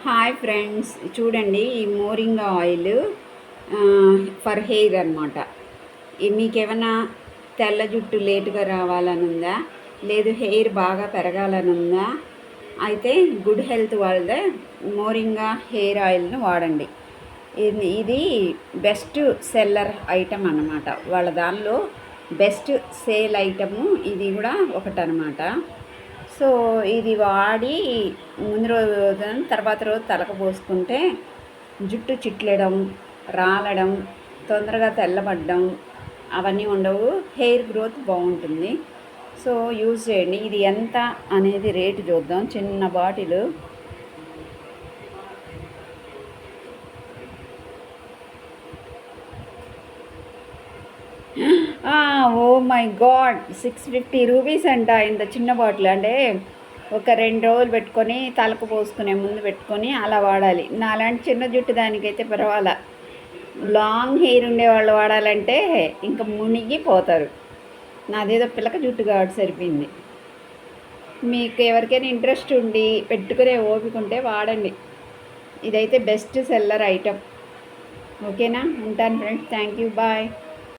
Hi friends, చూడండి ఈ moringa oil for hair అనమాట. మీకేమైనా తెల్ల జుట్టు లేటుగా రావాలని ఉందా, లేదు హెయిర్ బాగా పెరగాలని ఉందా, అయితే గుడ్ హెల్త్ వాళ్ళదే మోరింగా హెయిర్ ఆయిల్ని వాడండి. ఇది బెస్ట్ సెల్లర్ ఐటమ్ అన్నమాట. వాళ్ళ దానిలో బెస్ట్ సేల్ ఐటము ఇది కూడా ఒకటనమాట. సో ఇది వాడి ముందు రోజు తర్వాత రోజు తలకు పోసుకుంటే జుట్టు చిట్లడం, రాలడం, తొందరగా తెల్లబడ్డం అవన్నీ ఉండవు. హెయిర్ గ్రోత్ బాగుంటుంది. సో యూజ్ చేయండి. ఇది ఎంత అనేది రేటు చూద్దాం. చిన్న bottle oh my God, 650 rupees అంట ఇంత చిన్న బాటిల్. అంటే ఒక 2 రోజులు పెట్టుకొని తలకు పోసుకునే ముందు పెట్టుకొని అలా వాడాలి. నాలాంటి చిన్న జుట్టు దానికైతే పర్వాలా. లాంగ్ హెయిర్ ఉండేవాళ్ళు వాడాలంటే ఇంకా మునిగిపోతారు. నాదేదో పిల్లక జుట్టు కాబట్టి సరిపోయింది. మీకు ఎవరికైనా ఇంట్రెస్ట్ ఉండి పెట్టుకునే ఓపిక ఉంటే వాడండి. ఇదైతే బెస్ట్ సెల్లర్ ఐటమ్. ఓకేనా? ఉంటాను ఫ్రెండ్స్. Thank you. బాయ్.